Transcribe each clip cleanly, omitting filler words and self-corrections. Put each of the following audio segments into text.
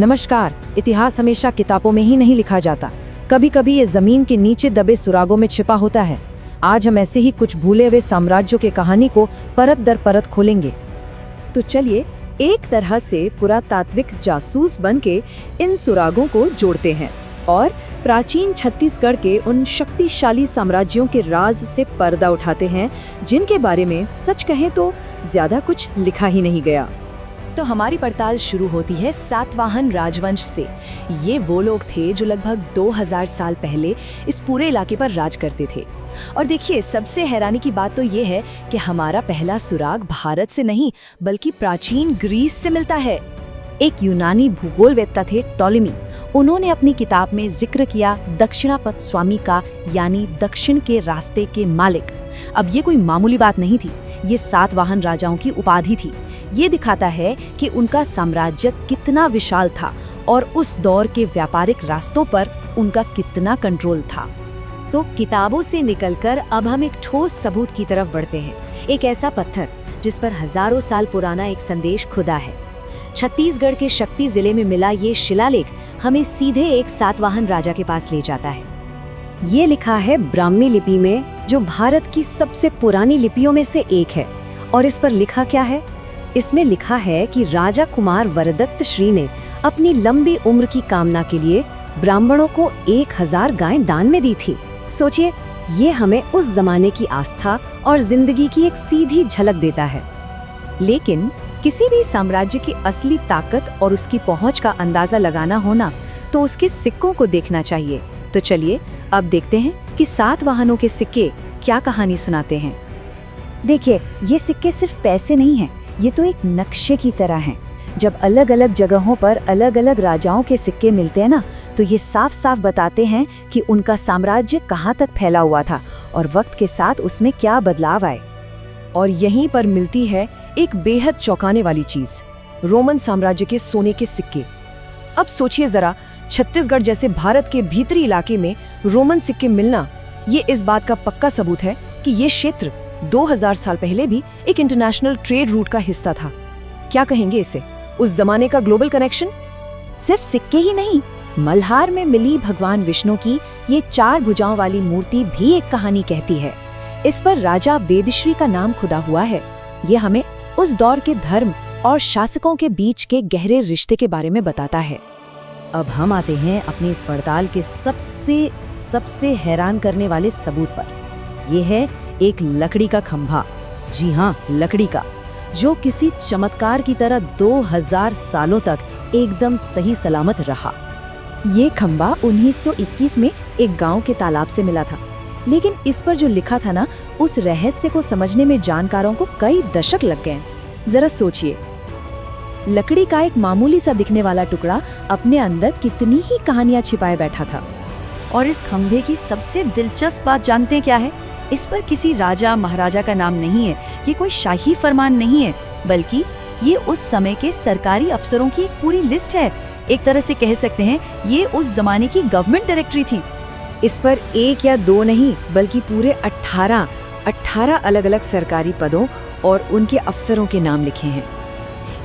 नमस्कार। इतिहास हमेशा किताबों में ही नहीं लिखा जाता, कभी कभी ये जमीन के नीचे दबे सुरागों में छिपा होता है। आज हम ऐसे ही कुछ भूले हुए साम्राज्यों की कहानी को परत दर परत खोलेंगे। तो चलिए एक तरह से पुरातात्विक जासूस बनके इन सुरागों को जोड़ते हैं और प्राचीन छत्तीसगढ़ के उन शक्तिशाली साम्राज्यों के राज से पर्दा उठाते हैं जिनके बारे में सच कहें तो ज्यादा कुछ लिखा ही नहीं गया। तो हमारी पड़ताल शुरू होती है सातवाहन राजवंश से। ये वो लोग थे जो लगभग 2000 साल पहले इस पूरे इलाके पर राज करते थे। और देखिए, सबसे हैरानी की बात तो ये है कि हमारा पहला सुराग भारत से नहीं बल्कि प्राचीन ग्रीस से मिलता है। एक यूनानी भूगोलवेत्ता थे टॉलेमी। उन्होंने अपनी किताब में जिक्र किया दक्षिणापथ स्वामी का, यानी दक्षिण के रास्ते के मालिक। अब ये कोई मामूली बात नहीं थी, ये सातवाहन राजाओं की उपाधि थी। ये दिखाता है कि उनका साम्राज्य कितना विशाल था और उस दौर के व्यापारिक रास्तों पर उनका कितना कंट्रोल था। तो किताबों से निकलकर अब हम एक ठोस सबूत की तरफ बढ़ते हैं। एक ऐसा पत्थर जिस पर हजारों साल पुराना एक संदेश खुदा है। छत्तीसगढ़ के शक्ति जिले में मिला ये शिलालेख हमें सीधे एक सातवाहन राजा के पास ले जाता है। ये लिखा है ब्राह्मी लिपि में, जो भारत की सबसे पुरानी लिपियों में से एक है। और इस पर लिखा क्या है? इसमें लिखा है कि राजा कुमार वरदत्त श्री ने अपनी लंबी उम्र की कामना के लिए ब्राह्मणों को 1000 गायें दान में दी थी। सोचिए, ये हमें उस जमाने की आस्था और जिंदगी की एक सीधी झलक देता है। लेकिन किसी भी साम्राज्य की असली ताकत और उसकी पहुंच का अंदाजा लगाना होना तो उसके सिक्कों को देखना चाहिए। तो चलिए अब देखते हैं कि सातवाहनों के सिक्के क्या कहानी सुनाते हैं। देखिए, ये सिक्के सिर्फ पैसे नहीं हैं, ये तो एक नक्शे की तरह हैं। जब अलग अलग जगहों पर अलग अलग राजाओं के सिक्के मिलते हैं ना, तो ये साफ साफ बताते हैं कि उनका साम्राज्य कहाँ तक फैला हुआ था और वक्त के साथ उसमें क्या बदलाव आए। और यहीं पर मिलती है एक बेहद चौंकाने वाली चीज, रोमन साम्राज्य के सोने के सिक्के। अब सोचिए जरा, छत्तीसगढ़ जैसे भारत के भीतरी इलाके में रोमन सिक्के मिलना, ये इस बात का पक्का सबूत है कि ये क्षेत्र 2000 साल पहले भी एक इंटरनेशनल ट्रेड रूट का हिस्सा था। क्या कहेंगे इसे, उस जमाने का ग्लोबल कनेक्शन? सिर्फ सिक्के ही नहीं, मल्हार में मिली भगवान विष्णु की ये 4 भुजाओं वाली मूर्ति भी एक कहानी कहती है। इस पर राजा वेदश्री का नाम खुदा हुआ है। ये हमें उस दौर के धर्म और शासकों के बीच के गहरे रिश्ते के बारे में बताता है। अब हम आते हैं अपनी इस पड़ताल के सबसे हैरान करने वाले सबूत पर। यह है एक लकड़ी का खंभा। जी हाँ, लकड़ी का, जो किसी चमत्कार की तरह 2000 सालों तक एकदम सही सलामत रहा। ये खंभा 1921 में एक गांव के तालाब से मिला था, लेकिन इस पर जो लिखा था ना, उस रहस्य को समझने में जानकारों को कई दशक लग गए। जरा सोचिए, लकड़ी का एक मामूली सा दिखने वाला टुकड़ा अपने अंदर कितनी ही कहानियां छिपाए बैठा था। और इस खंभे की सबसे दिलचस्प बात जानते हैं क्या है? इस पर किसी राजा महाराजा का नाम नहीं है, ये कोई शाही फरमान नहीं है, बल्कि ये उस समय के सरकारी अफसरों की एक पूरी लिस्ट है। एक तरह से कह सकते हैं ये उस जमाने की गवर्नमेंट डायरेक्टरी थी। इस पर 1 या 2 नहीं बल्कि पूरे 18 अलग अलग सरकारी पदों और उनके अफसरों के नाम लिखे हैं।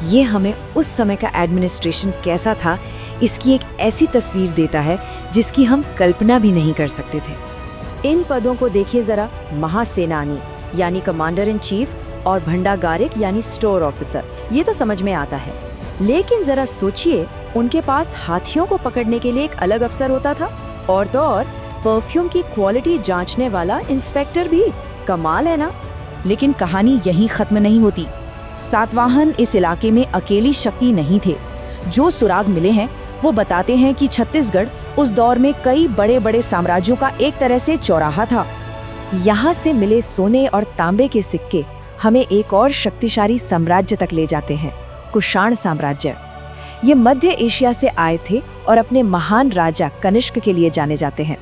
ये हमें उस समय का एडमिनिस्ट्रेशन कैसा था, इसकी एक ऐसी तस्वीर देता है जिसकी हम कल्पना भी नहीं कर सकते थे। इन पदों को देखिए जरा, महासेनानी यानी कमांडर इन चीफ और भंडागारिक यानी स्टोर ऑफिसर, ये तो समझ में आता है। लेकिन जरा सोचिए, उनके पास हाथियों को पकड़ने के लिए एक अलग अफसर होता था, और तो और परफ्यूम की क्वालिटी जांचने वाला इंस्पेक्टर भी। कमाल है ना। लेकिन कहानी यहीं खत्म नहीं होती। सातवाहन इस इलाके में अकेली शक्ति नहीं थे। जो सुराग मिले हैं वो बताते हैं कि छत्तीसगढ़ उस दौर में कई बड़े बड़े साम्राज्यों का एक तरह से चौराहा था। यहाँ से मिले सोने और तांबे के सिक्के हमें एक और शक्तिशाली साम्राज्य तक ले जाते हैं, कुषाण साम्राज्य। ये मध्य एशिया से आए थे और अपने महान राजा कनिष्क के लिए जाने जाते हैं।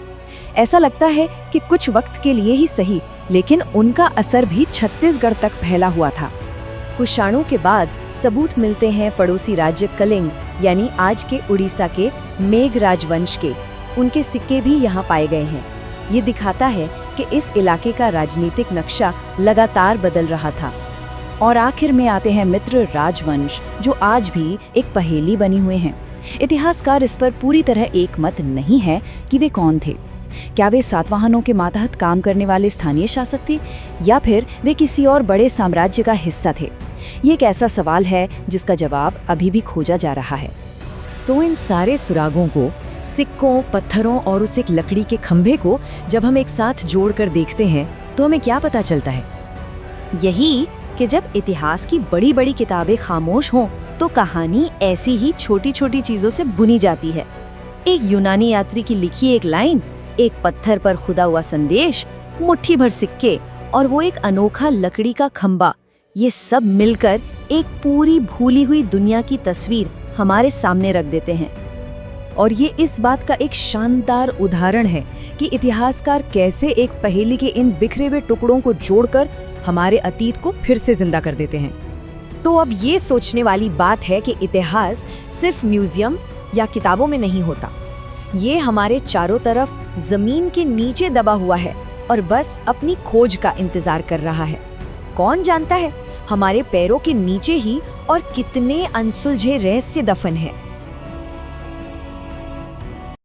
ऐसा लगता है कि कुछ वक्त के लिए ही सही, लेकिन उनका असर भी छत्तीसगढ़ तक फैला हुआ था। कुषाणों के बाद सबूत मिलते हैं पड़ोसी राज्य कलिंग यानी आज के उड़ीसा के मेघ राजवंश के। उनके सिक्के भी यहाँ पाए गए हैं। ये दिखाता है कि इस इलाके का राजनीतिक नक्शा लगातार बदल रहा था। और आखिर में आते हैं मित्र राजवंश, जो आज भी एक पहेली बनी हुए हैं। इतिहासकार इस पर पूरी तरह एक मत नहीं है कि वे कौन थे। क्या वे सातवाहनों के मातहत काम करने वाले स्थानीय शासक थे या फिर वे किसी और बड़े साम्राज्य का हिस्सा थे? ये एक ऐसा सवाल है जिसका जवाब अभी भी खोजा जा रहा है। तो इन सारे सुरागों को, सिक्कों, पत्थरों और उस एक लकड़ी के खंभे को जब हम एक साथ जोड़कर देखते हैं तो हमें क्या पता चलता है? यही कि जब इतिहास की बड़ी बड़ी किताबें खामोश हों तो कहानी ऐसी ही छोटी छोटी चीजों से बुनी जाती है। एक यूनानी यात्री की लिखी एक लाइन, एक पत्थर पर खुदा हुआ संदेश, मुट्ठी भर सिक्के और वो एक अनोखा लकड़ी का खंबा, ये सब मिलकर एक पूरी भूली हुई दुनिया की तस्वीर हमारे सामने रख देते हैं। और ये इस बात का एक शानदार उदाहरण है कि इतिहासकार कैसे एक पहेली के इन बिखरे हुए टुकड़ों को जोड़कर हमारे अतीत को फिर से जिंदा कर देते हैं। तो अब ये सोचने वाली बात है कि इतिहास सिर्फ म्यूजियम या किताबों में नहीं होता। ये हमारे चारों तरफ जमीन के नीचे दबा हुआ है और बस अपनी खोज का इंतजार कर रहा है। कौन जानता है हमारे पैरों के नीचे ही और कितने अनसुलझे रहस्य दफन है।